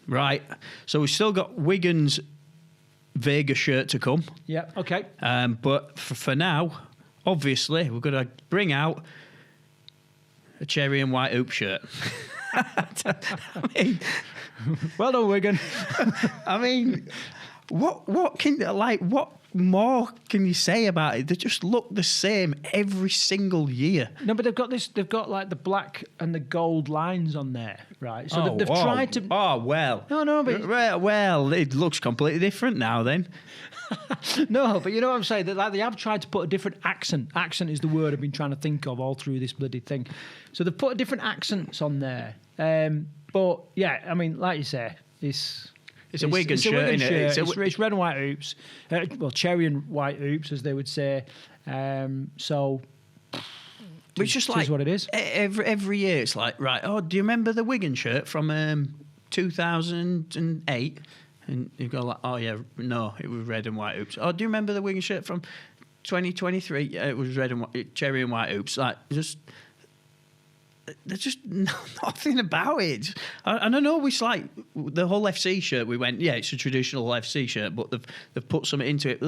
Right. So we've still got Wigan's Vega shirt to come. Yeah, okay. But for now, obviously, we're going to bring out a cherry and white hoop shirt. I mean, well done, Wigan. I mean, what more can you say about it? They just look the same every single year. No, but they've got like the black and the gold lines on there, right? So they've tried to. Oh well. No, but well, it looks completely different now. Then. No, but you know what I'm saying? They have tried to put a different accent. Accent is the word I've been trying to think of all through this bloody thing. So they've put different accents on there. But yeah, I mean, like you say, it's a Wigan shirt, isn't it? It's red and white hoops. Well, cherry and white hoops, as they would say. So it's just like what it is. Every year, it's like, right, oh, do you remember the Wigan shirt from 2008? And you go like, oh yeah, no, it was red and white hoops. Oh, do you remember the Wigan shirt from 2023? Yeah, it was red and white, cherry and white hoops. Like, there's just nothing about it. And I know we like the whole FC shirt. We went, yeah, it's a traditional FC shirt, but they've put something into it.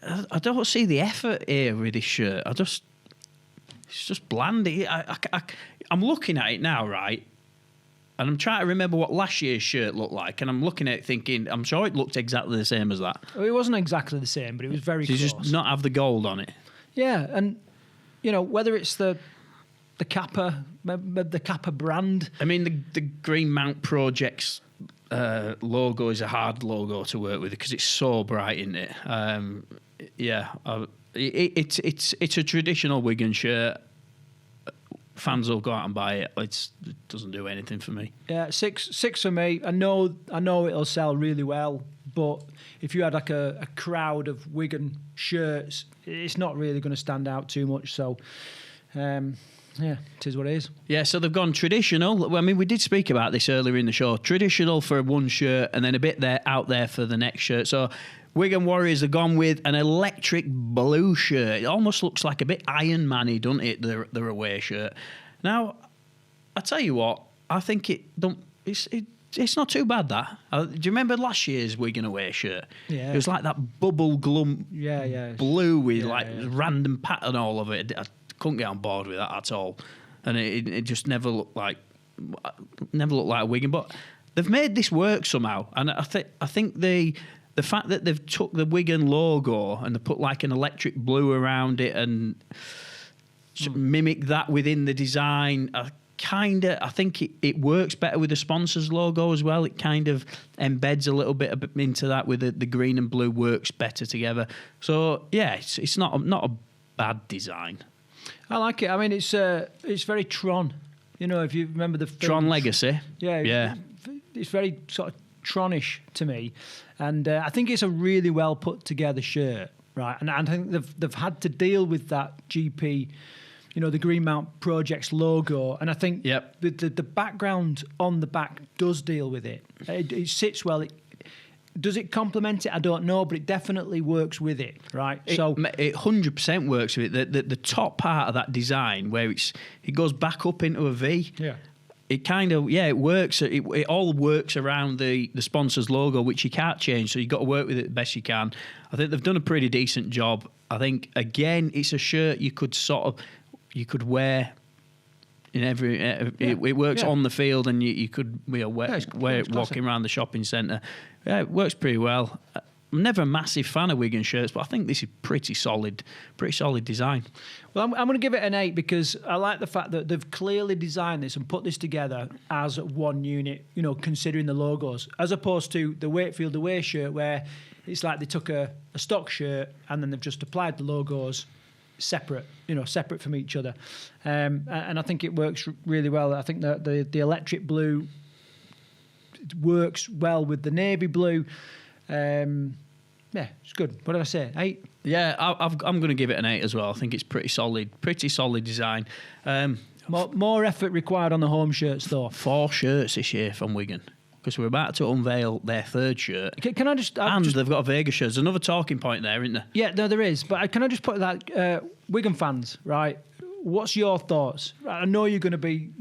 I don't see the effort here with this shirt. It's just bland. I'm looking at it now, right? And I'm trying to remember what last year's shirt looked like, and I'm looking at it thinking, I'm sure it looked exactly the same as that. Well, it wasn't exactly the same, but it was very close. You just not have the gold on it. Yeah, and you know whether it's the Kappa brand. I mean, the Green Mount Project's logo is a hard logo to work with because it's so bright, isn't it? It's a traditional Wigan shirt. Fans will go out and buy it. It doesn't do anything for me. Yeah, six for me. I know it'll sell really well, but if you had like a crowd of Wigan shirts, it's not really going to stand out too much. So, yeah, it is what it is. Yeah, so they've gone traditional. I mean, we did speak about this earlier in the show. Traditional for one shirt, and then a bit out there for the next shirt. So Wigan Warriors have gone with an electric blue shirt. It almost looks like a bit Iron Man-y, doesn't it, their away shirt? Now, I tell you what, I think it's not too bad, that. Do you remember last year's Wigan away shirt? Yeah. It was like that bubble glum blue with random pattern all over it. I couldn't get on board with that at all. And it just never looked like Wigan. But they've made this work somehow. And I think the fact that they've took the Wigan logo and they put like an electric blue around it and mimic that within the design, I think it works better with the sponsors logo as well. It kind of embeds a little bit into that with the green and blue, works better together. So yeah, it's not a bad design. I like it. I mean, it's very Tron. You know, if you remember the film, Tron Legacy. Yeah. It's very sort of Tronish to me, and I think it's a really well put together shirt, right? And I think they've had to deal with that GP, you know, the Green Mount Projects logo, and I think the background on the back does deal with it. It sits well. Does it complement it? I don't know, but it definitely works with it, right? It 100% works with it. The top part of that design where it goes back up into a V. Yeah. It kind of, it works. It all works around the sponsor's logo, which you can't change, so you've got to work with it the best you can. I think they've done a pretty decent job. I think, again, it's a shirt you could wear in every... It works on the field, and you could wear it walking around the shopping centre. Yeah, it works pretty well. I'm never a massive fan of Wigan shirts, but I think this is pretty solid design. Well, I'm going to give it an 8 because I like the fact that they've clearly designed this and put this together as one unit, you know, considering the logos, as opposed to the Wakefield away shirt where it's like they took a stock shirt and then they've just applied the logos separate from each other. And I think it works really well. I think that the electric blue works well with the navy blue. It's good. What did I say? 8? Yeah, I'm going to give it an 8 as well. I think it's pretty solid design. More effort required on the home shirts, though. 4 shirts this year from Wigan because we're about to unveil their 3rd shirt. Can I just? They've got a Vega shirt. There's another talking point there, isn't there? Yeah, no, there is. But can I just put that Wigan fans, right? What's your thoughts? I know you're going to be,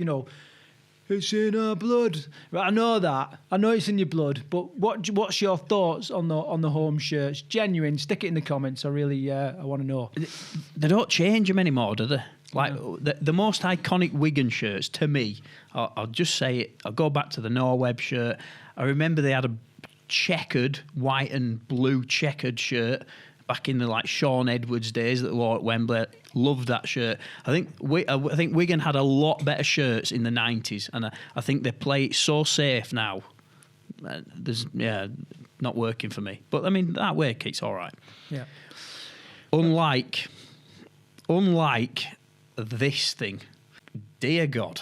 It's in our blood. Right, I know that. I know it's in your blood. But what's your thoughts on the home shirts? Genuine. Stick it in the comments. I really I want to know. They don't change them anymore, do they? Like the most iconic Wigan shirts to me. I'll just say it. I'll go back to the Norweb shirt. I remember they had a checkered white and blue checkered shirt back in the like Sean Edwards days that wore at Wembley. Loved that shirt. I think Wigan had a lot better shirts in the 90s, and I think they play it so safe now. Not working for me. But I mean, that way it's all right. Yeah. Unlike this thing, dear God.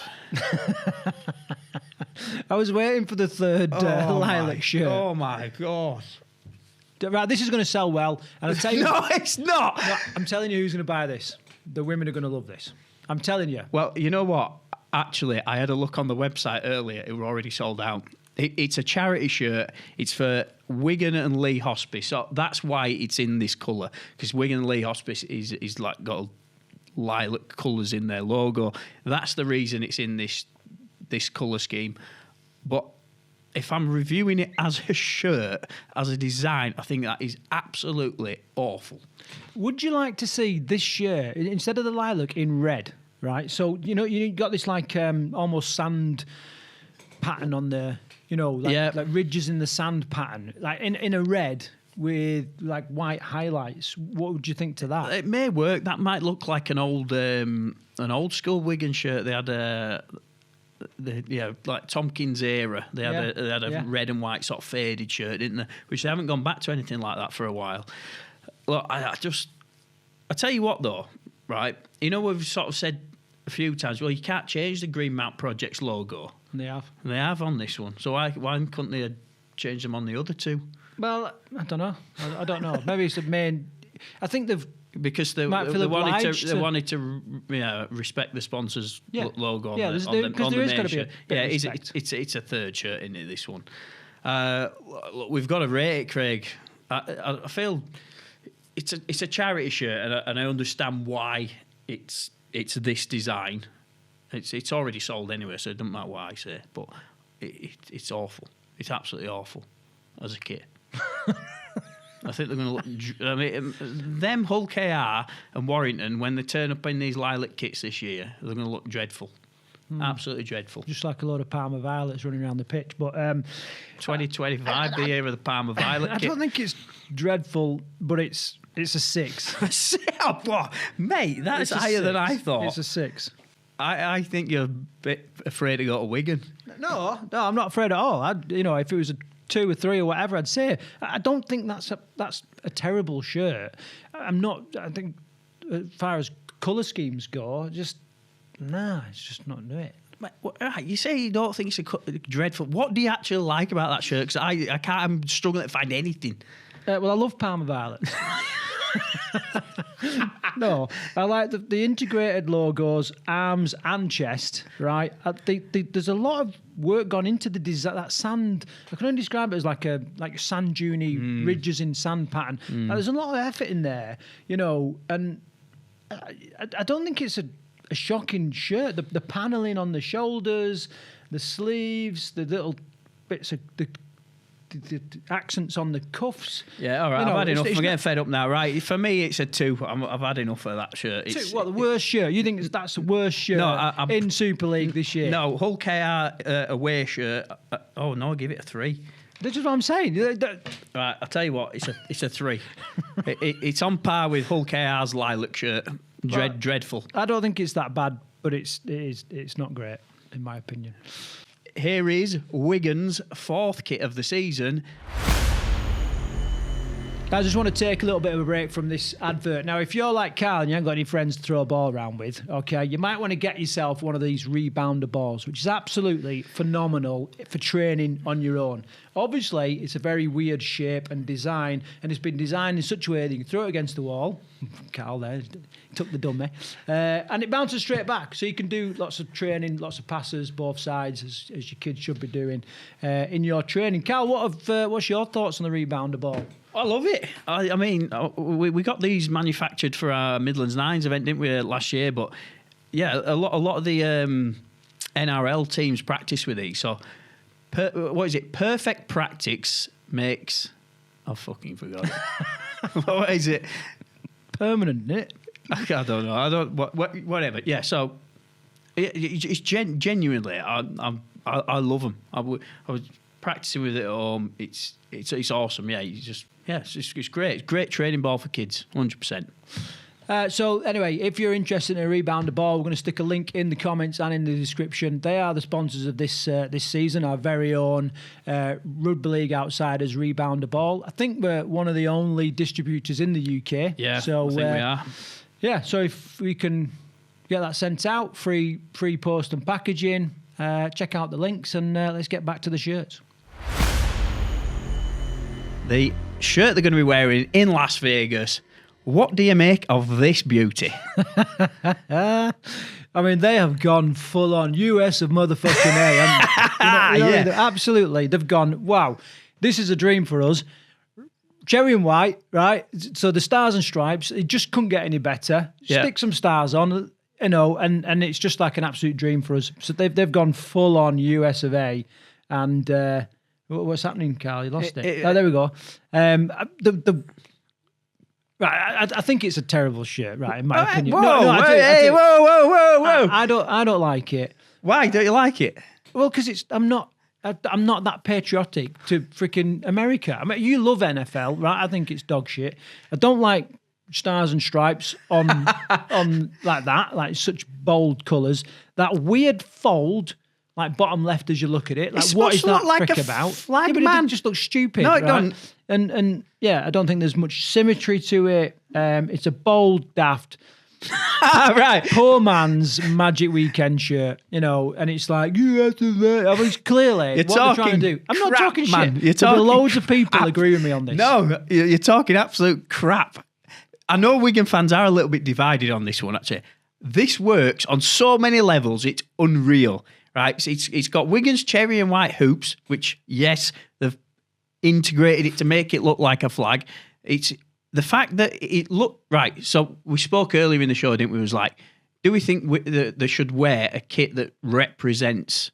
I was waiting for the third lilac shirt. Oh my God. Right, this is going to sell well. And I'll tell you, no, it's not. No, I'm telling you who's going to buy this. The women are going to love this. I'm telling you. Well, you know what? Actually, I had a look on the website earlier. It were already sold out. It's a charity shirt. It's for Wigan and Lee Hospice. So that's why it's in this colour. Because Wigan and Lee Hospice is like got lilac colours in their logo. That's the reason it's in this colour scheme. But if I'm reviewing it as a shirt, as a design, I think that is absolutely awful. Would you like to see this shirt, instead of the lilac, in red, right? So, you got this like almost sand pattern on the, like ridges in the sand pattern, like in a red with like white highlights. What would you think to that? It may work. That might look like an old school Wigan shirt. They had like Tompkins era. They had a red and white sort of faded shirt, didn't they? Which they haven't gone back to anything like that for a while. Look, I tell you what though, right? We've sort of said a few times, well, you can't change the Green Mount Project's logo. And they have. And they have on this one. So why couldn't they change them on the other two? Well, I don't know. I don't know. Maybe it's the main. I think they've. Because they wanted to respect the sponsor's logo on the main shirt. It's a third shirt in it, this one. Look, we've got to rate it, Craig. I feel it's a charity shirt, and I understand why it's this design. It's already sold anyway, so it doesn't matter what I say. But it's awful. It's absolutely awful as a kit. I think they're going to look. I mean, them Hull KR and Warrington, when they turn up in these lilac kits this year, they're going to look dreadful. Absolutely dreadful. Just like a load of Parma Violets running around the pitch. But 2025, the year of the Parma Violet kit. I don't think it's dreadful, but it's a 6. Mate, that's higher than I thought. It's a 6. I think you're a bit afraid to go to Wigan. No, I'm not afraid at all. If it was a 2 or 3 or whatever, I'd say I don't think that's a terrible shirt. I'm not. I think as far as colour schemes go, it's just not new it. You say you don't think it's dreadful. What do you actually like about that shirt? Because I can't. I'm struggling to find anything. Well, I love Parma Violets. No, I like the integrated logos, arms and chest. Right, there's a lot of work gone into the design. That sand, I can only describe it as like a sand dune ridges in sand pattern. There's a lot of effort in there, and I don't think it's a shocking shirt. The panelling on the shoulders, the sleeves, the little bits of the accents on the cuffs. Yeah, all right. I've had enough. I'm getting fed up now. Right, for me, it's a 2. I've had enough of that shirt. 2? What, the worst shirt? You think that's the worst shirt in Super League this year? No, Hull KR away shirt. I'll give it a 3. That's just what I'm saying. Right, I'll tell you what. It's a 3. It's on par with Hull KR's lilac shirt. Dreadful. I don't think it's that bad, but it's not great in my opinion. Here is Wigan's 4th kit of the season. I just want to take a little bit of a break from this advert. Now, if you're like Karl and you haven't got any friends to throw a ball around with, okay, you might want to get yourself one of these rebounder balls, which is absolutely phenomenal for training on your own. Obviously, it's a very weird shape and design, and it's been designed in such a way that you can throw it against the wall. Karl there took the dummy. And it bounces straight back, so you can do lots of training, lots of passes, both sides, as your kids should be doing in your training. Karl, what's your thoughts on the rebounder ball? I love it. I mean, we got these manufactured for our Midlands Nines event, didn't we, last year? But yeah, a lot of the NRL teams practice with these. So, what is it? Perfect practice makes... I fucking forgot it. What is it? Permanent, isn't it? I don't know. Whatever. Yeah, so it's genuinely, I love them. I was practicing with it at home. It's awesome. Yeah, it's great. It's great training ball for kids, 100%. So anyway, if you're interested in a rebounder ball, we're going to stick a link in the comments and in the description. They are the sponsors of this season, our very own Rugby League Outsiders rebounder ball. I think we're one of the only distributors in the UK. Yeah, so, I think we are. Yeah, so if we can get that sent out, free post and packaging, check out the links and let's get back to the shirts. The shirt they're going to be wearing in Las Vegas. What do you make of this beauty? I mean, they have gone full on US of motherfucking A. Yeah. Absolutely. They've gone, wow, this is a dream for us. Cherry and white, right? So the stars and stripes, it just couldn't get any better. Stick some stars on, and it's just like an absolute dream for us. So they've gone full on US of A. And what's happening, Karl? You lost it. Oh, there we go. Right, I think it's a terrible shirt, right? In my opinion. Whoa! I don't like it. Why don't you like it? Well, because I'm not that patriotic to freaking America. I mean, you love NFL, right? I think it's dog shit. I don't like stars and stripes on like that, like such bold colours. That weird fold. Like bottom left as you look at it. Like what is that like prick a about? Flag, but man. It just looks stupid. No, it right? don't. And yeah, I don't think there's much symmetry to it. It's a bold, daft, right, poor man's Magic Weekend shirt, and it's like you have to. I mean, clearly what they're trying to do. I'm not talking man. shit. You're talking loads of people crap. agree with me on this. No, you're talking absolute crap. I know Wigan fans are a little bit divided on this one. Actually, this works on so many levels. It's unreal. Right, it's got Wigan's cherry and white hoops, which, yes, they've integrated it to make it look like a flag. It's the fact that it looked... Right, so we spoke earlier in the show, didn't we? It was like, do we think they should wear a kit that represents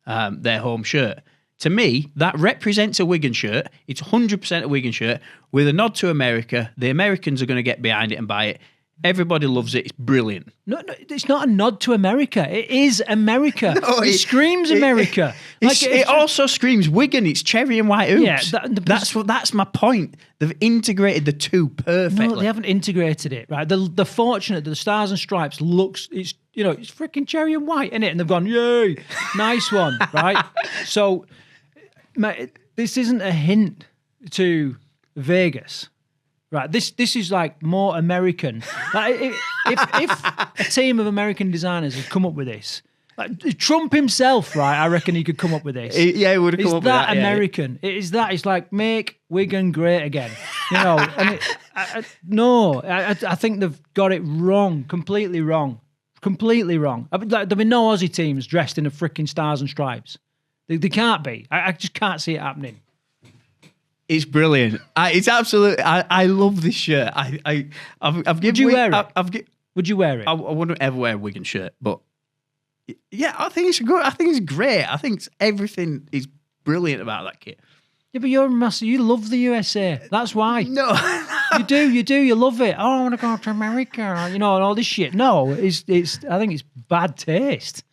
their home shirt? To me, that represents a Wigan shirt. It's 100% a Wigan shirt with a nod to America. The Americans are going to get behind it and buy it. Everybody loves it. It's brilliant. No, it's not a nod to America. It is America. No, it screams America. It also screams Wigan. It's cherry and white hoops. Yeah, that's my point. They've integrated the two perfectly. No, they haven't integrated it. Right? They're fortunate that the stars and stripes looks. It's freaking cherry and white in it, and they've gone, yay, nice one, right? So, mate, this isn't a hint to Vegas. Right, this is like more American. Like if a team of American designers had come up with this, like Trump himself, right? I reckon he could come up with this. He would have come up with that. It's that American. Yeah. It is that. It's like make Wigan great again. And I think they've got it wrong, completely wrong. There'll be no Aussie teams dressed in a freaking stars and stripes. They can't be. I just can't see it happening. It's brilliant. It's absolutely. I love this shirt. I've given. Would you wear it? Would you wear it? I wouldn't ever wear a Wigan shirt, but yeah, I think it's good. I think it's great. I think everything is brilliant about that kit. Yeah, but you're massive. You love the USA. That's why. No, you do. You love it. Oh, I want to go to America. And all this shit. No, it's. I think it's bad taste.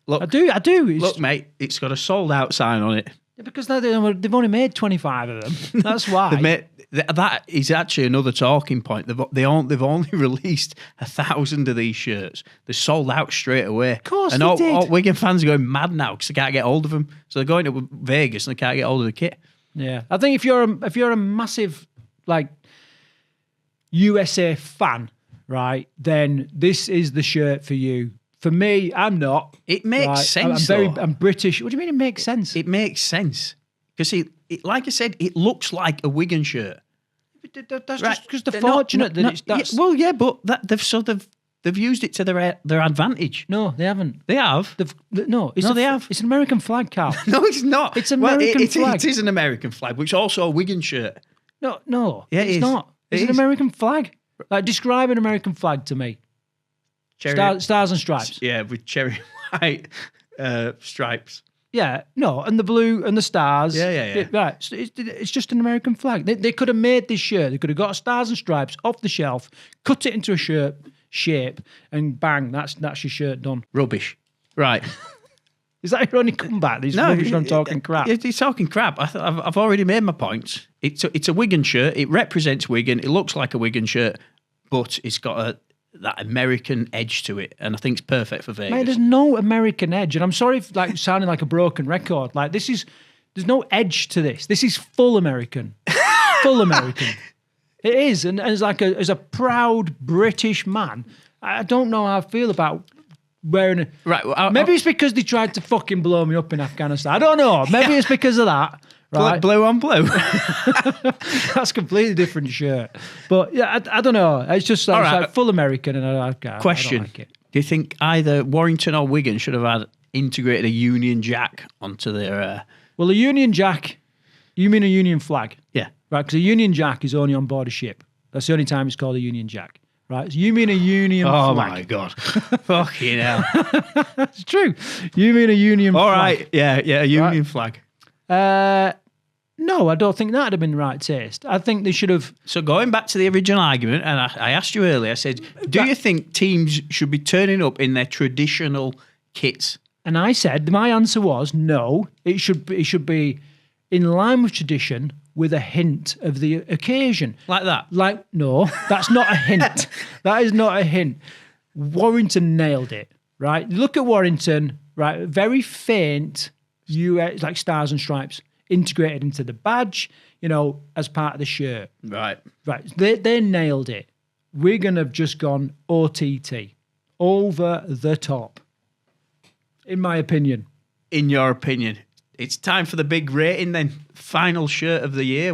Look, I do. Look, mate, it's got a sold out sign on it. Yeah, because they've only made 25 of them. That's why. That is actually another talking point. They've only released 1,000 of these shirts. They're sold out straight away. Of course, and all Wigan fans are going mad now because they can't get hold of them. So they're going to Vegas and they can't get hold of the kit. Yeah, I think if you're a massive like USA fan, right, then this is the shirt for you. For me, I'm not. It makes sense. I'm British. What do you mean it makes sense? It makes sense. Because, like I said, it looks like a Wigan shirt. That's just because they're fortunate that it's... That's... Yeah, well, yeah, but they've used it to their advantage. No, they haven't. They have. They have. It's an American flag, Karl. No, it's not. It's an American flag. It is an American flag, which is also a Wigan shirt. No. Yeah, it's not. It's an American flag. Like, describe an American flag to me. Stars and stripes. Yeah, with cherry white stripes. Yeah, no, and the blue and the stars. Yeah. Right, it's just an American flag. They could have made this shirt. They could have got stars and stripes off the shelf, cut it into a shirt shape, and bang, that's your shirt done. Rubbish. Right. Is that your only comeback? These rubbish I'm talking crap. He's talking crap. I've already made my points. It's a Wigan shirt. It represents Wigan. It looks like a Wigan shirt, but it's got that American edge to it, and I think it's perfect for Vegas. Mate, there's no American edge, and I'm sorry if sounding like a broken record. Like there's no edge to this. This is full American, full American. It is, and as a proud British man, I don't know how I feel about wearing it. Right, maybe it's because they tried to fucking blow me up in Afghanistan. I don't know. Maybe it's because of that. Right? Blue on blue. That's a completely different shirt. But yeah, I don't know. It's just like full American, and I Question: I don't like it. Do you think either Warrington or Wigan should have integrated a Union Jack onto their? Well, a Union Jack. You mean a Union flag? Yeah. Right, because a Union Jack is only on board a ship. That's the only time it's called a Union Jack. Right, so you mean a Union flag? Oh my God! Fucking hell! It's true. You mean a Union flag? All right, yeah, a Union flag. No, I don't think that'd have been the right taste. I think they should have. So going back to the original argument, and I asked you earlier, I said, do you think teams should be turning up in their traditional kits? And I said, my answer was no. It should be in line with tradition with a hint of the occasion. Like that? No, that's not a hint. That is not a hint. Warrington nailed it, right? Look at Warrington, right? Very faint, like stars and stripes integrated into the badge, as part of the shirt. Right. They nailed it. Wigan have just gone OTT, over the top, in my opinion. In your opinion, it's time for the big rating then. Final shirt of the year.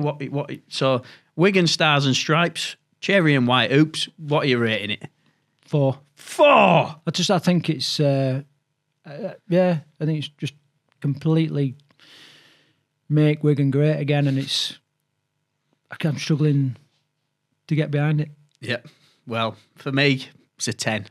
So Wigan stars and stripes, cherry and white hoops. What are you rating it? 4. 4. I think it's I think it's just completely make Wigan great again, and I'm struggling to get behind it. Yeah. Well, for me, it's a 10.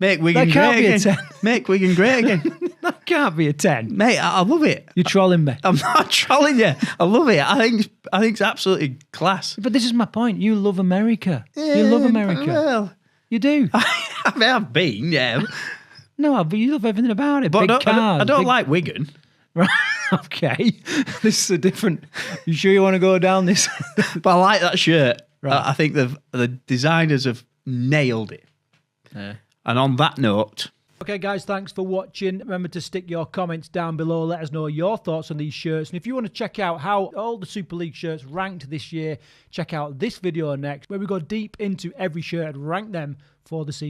Make Wigan great again. Make Wigan great again. That can't be a 10. Mate, I love it. You're trolling me. I'm not trolling you. I love it. I think it's absolutely class. But this is my point. You love America. You love America. Well, you do. I mean, I've been, yeah. No, but you love everything about it. But big cars. I don't like Wigan. Right. Okay. This is a different. You sure you want to go down this? But I like that shirt. Right. I think the designers have nailed it. Yeah. And on that note... Okay, guys, thanks for watching. Remember to stick your comments down below. Let us know your thoughts on these shirts. And if you want to check out how all the Super League shirts ranked this year, check out this video next, where we go deep into every shirt and rank them for the season.